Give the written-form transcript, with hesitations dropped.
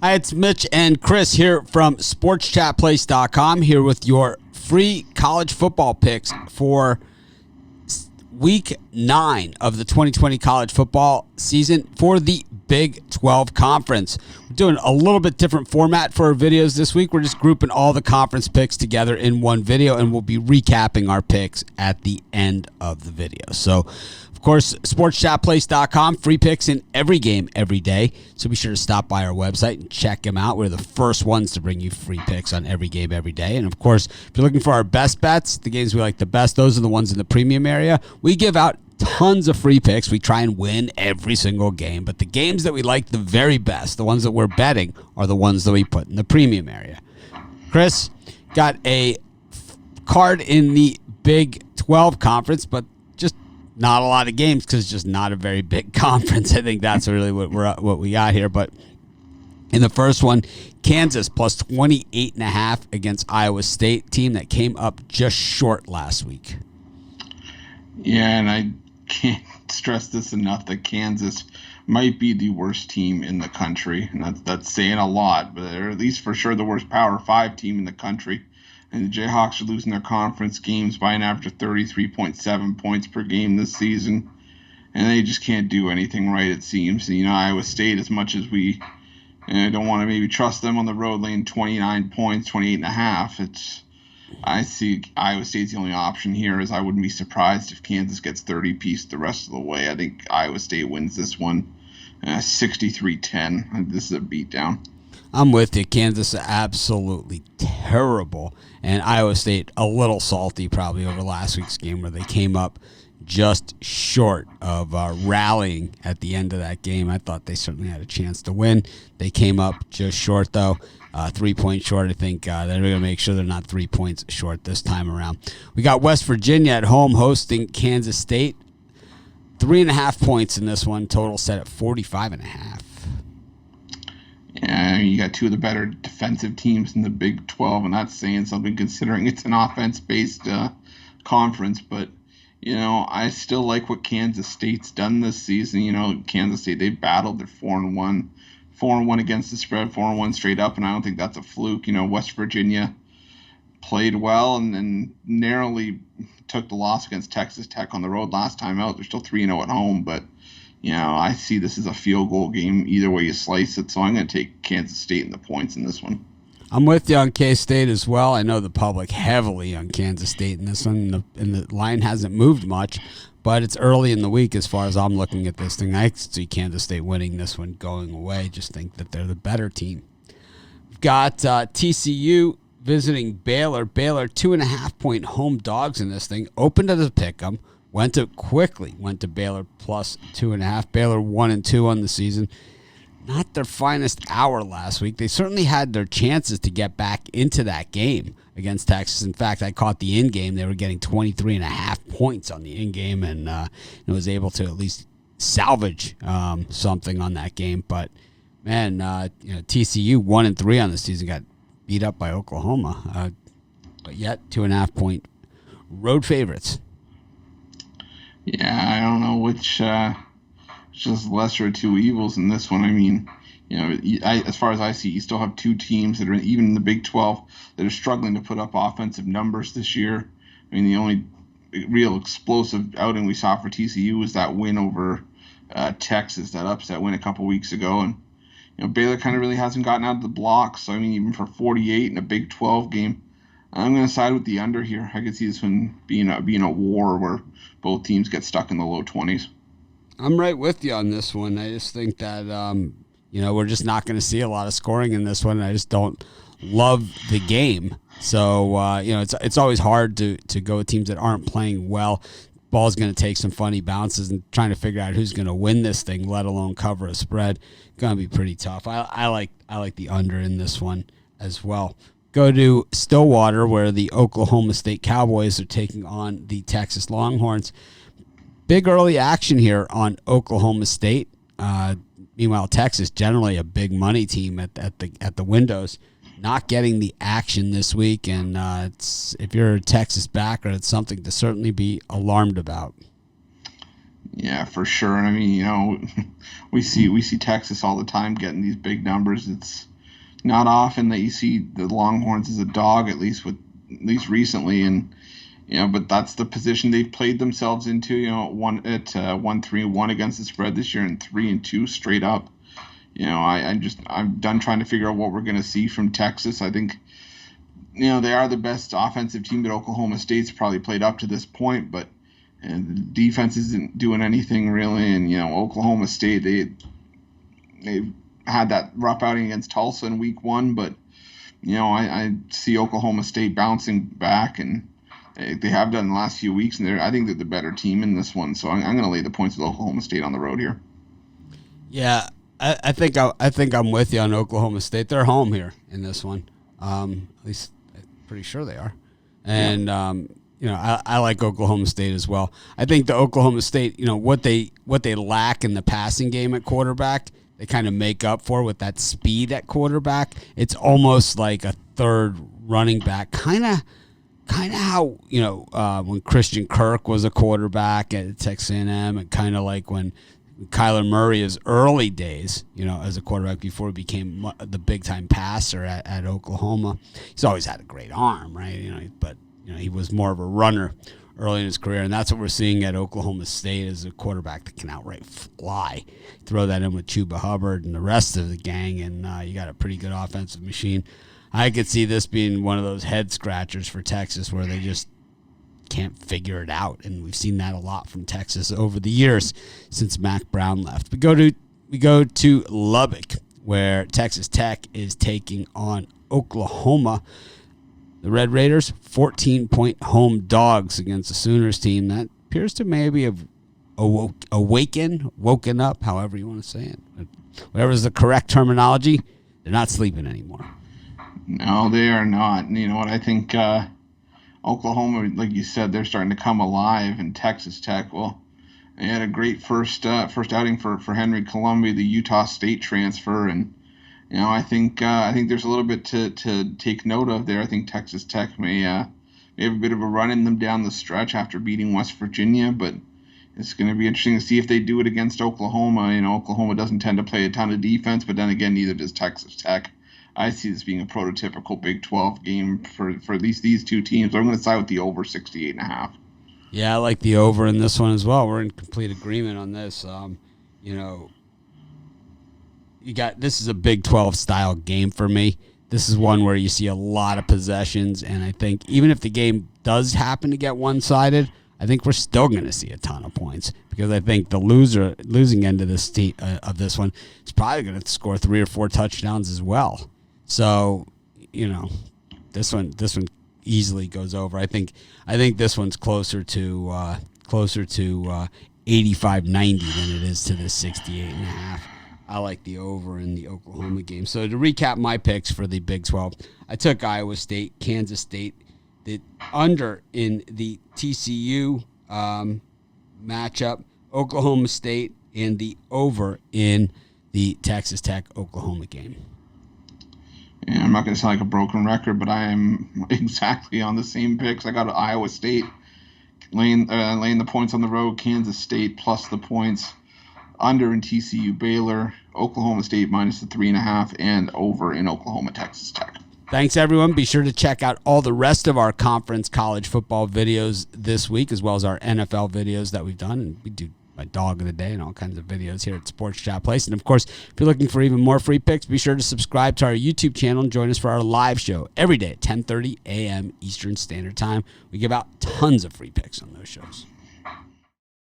Hi, it's Mitch and Chris here from SportsChatPlace.com, here with your free college football picks for Week 9 of the 2020 college football season for the Big 12 Conference. We're doing a little bit different format for our videos this week. We're just grouping all the conference picks together in one video, and we'll be recapping our picks at the end of the video. So, of course, SportsChatPlace.com, free picks in every game, every day. So be sure to stop by our website and check them out. We're the first ones to bring you free picks on every game, every day. And, of course, if you're looking for our best bets, the games we like the best, those are the ones in the premium area. We give out tons of free picks. We try and win every single game. But the games that we like the very best, the ones that we're betting, are the ones that we put in the premium area. Chris got a card in the Big 12 Conference, but just not a lot of games because it's just not a very big conference. I think that's really what we got here. But in the first one, Kansas plus 28.5 against Iowa State, team that came up just short last week. Yeah, and I can't stress this enough that Kansas might be the worst team in the country. And that's saying a lot, but they're at least for sure the worst Power 5 team in the country. And the Jayhawks are losing their conference games by an average of 33.7 points per game this season. And they just can't do anything right, it seems. And, Iowa State, as much as we don't want to maybe trust them on the road, laying 29 points, 28.5, I see Iowa State's the only option here, as I wouldn't be surprised if Kansas gets 30 apiece the rest of the way. I think Iowa State wins this one 63-10. This is a beatdown. I'm with you. Kansas absolutely terrible, and Iowa State a little salty probably over last week's game where they came up just short of rallying at the end of that game. I thought they certainly had a chance to win. They came up just short, though. 3 points short. I think they're going to make sure they're not 3 points short this time around. We got West Virginia at home hosting Kansas State. 3.5 points in this one. Total set at 45.5. Yeah, you got two of the better defensive teams in the Big 12, and that's saying something considering it's an offense-based conference. But, I still like what Kansas State's done this season. Kansas State, they battled. They're 4-1. 4-1 against the spread, 4-1 straight up, and I don't think that's a fluke. West Virginia played well and then narrowly took the loss against Texas Tech on the road last time out. They're still 3-0 at home, but I see this as a field goal game either way you slice it, so I'm going to take Kansas State in the points in this one. I'm with you on K-State as well. I know the public heavily on Kansas State in this one, and the line hasn't moved much, but it's early in the week as far as I'm looking at this thing. I see Kansas State winning this one going away. Just think that they're the better team. We've got TCU visiting Baylor. Baylor 2.5-point home dogs in this thing. Opened as a pick'em. Went to Baylor plus 2.5. Baylor 1-2 on the season. Not their finest hour last week. They certainly had their chances to get back into that game against Texas. In fact, I caught the in-game. They were getting 23.5 points on the in-game and was able to at least salvage something on that game. But, man, TCU 1-3 on the season got beat up by Oklahoma. But yet, 2.5-point road favorites. Yeah, I don't know which just lesser of two evils in this one. I mean, as far as I see, you still have two teams that are even in the Big 12 that are struggling to put up offensive numbers this year. I mean, the only real explosive outing we saw for TCU was that win over Texas, that upset win a couple weeks ago. And, Baylor kind of really hasn't gotten out of the blocks. So, I mean, even for 48 in a Big 12 game, I'm going to side with the under here. I could see this one being a war where both teams get stuck in the low 20s. I'm right with you on this one. I just think that, we're just not going to see a lot of scoring in this one. I just don't love the game. So, it's always hard to go with teams that aren't playing well. Ball's going to take some funny bounces and trying to figure out who's going to win this thing, let alone cover a spread. Going to be pretty tough. I like the under in this one as well. Go to Stillwater, where the Oklahoma State Cowboys are taking on the Texas Longhorns. Big early action here on Oklahoma State. Meanwhile, Texas, generally a big money team at the windows, not getting the action this week. And if you're a Texas backer, it's something to certainly be alarmed about. Yeah, for sure. I mean, we see Texas all the time getting these big numbers. It's not often that you see the Longhorns as a dog, at least recently, and but that's the position they've played themselves into. 1-3-1 against the spread this year, and 3-2 straight up. I'm done trying to figure out what we're going to see from Texas. I think they are the best offensive team that Oklahoma State's probably played up to this point, but and the defense isn't doing anything really. And Oklahoma State, they had that rough outing against Tulsa in week 1, but I see Oklahoma State bouncing back, and they have done in the last few weeks, and I think they're the better team in this one. So I'm going to lay the points with Oklahoma State on the road here. Yeah, I think I'm with you on Oklahoma State. They're home here in this one. At least I'm pretty sure they are. And I like Oklahoma State as well. I think the Oklahoma State, what they lack in the passing game at quarterback, they kind of make up for with that speed at quarterback. It's almost like a third running back, kind of how when Christian Kirk was a quarterback at Texas A&M, and kind of like when Kyler Murray is early days, as a quarterback before he became the big time passer at Oklahoma. He's always had a great arm, right? But he was more of a runner early in his career, and that's what we're seeing at Oklahoma State as a quarterback that can outright fly. Throw that in with Chuba Hubbard and the rest of the gang, and you got a pretty good offensive machine. I could see this being one of those head scratchers for Texas where they just can't figure it out, and we've seen that a lot from Texas over the years since Mac Brown left. We go to Lubbock, where Texas Tech is taking on Oklahoma. The Red Raiders, 14-point home dogs against the Sooners team that appears to maybe have woken up, however you want to say it. Whatever is the correct terminology, they're not sleeping anymore. No, they are not. And you know what? I think Oklahoma, like you said, they're starting to come alive. And Texas Tech, well, they had a great first outing for Henry Columbia, the Utah State transfer, and I think there's a little bit to take note of there. I think Texas Tech may have a bit of a run in them down the stretch after beating West Virginia, but it's going to be interesting to see if they do it against Oklahoma. Oklahoma doesn't tend to play a ton of defense, but then again, neither does Texas Tech. I see this being a prototypical Big 12 game for at least these two teams. I'm going to side with the over 68.5. Yeah, I like the over in this one as well. We're in complete agreement on this. This is a Big 12 style game for me. This is one where you see a lot of possessions, and I think even if the game does happen to get one-sided, I think we're still going to see a ton of points because I think the losing end of this one is probably going to score 3 or 4 touchdowns as well. So, this one easily goes over. I think this one's closer to 85-90 than it is to the 68.5. I like the over in the Oklahoma game. So to recap my picks for the Big 12, I took Iowa State, Kansas State, the under in the TCU matchup, Oklahoma State, and the over in the Texas Tech Oklahoma game. Yeah, I'm not going to sound like a broken record, but I am exactly on the same picks. I got Iowa State laying the points on the road, Kansas State plus the points, under in TCU Baylor, Oklahoma State minus the 3.5, and over in Oklahoma Texas Tech. Thanks, everyone. Be sure to check out all the rest of our conference college football videos this week, as well as our NFL videos that we've done. And we do my dog of the day and all kinds of videos here at Sports Chat Place. And, of course, if you're looking for even more free picks, be sure to subscribe to our YouTube channel and join us for our live show every day at 10:30 a.m. Eastern Standard Time. We give out tons of free picks on those shows.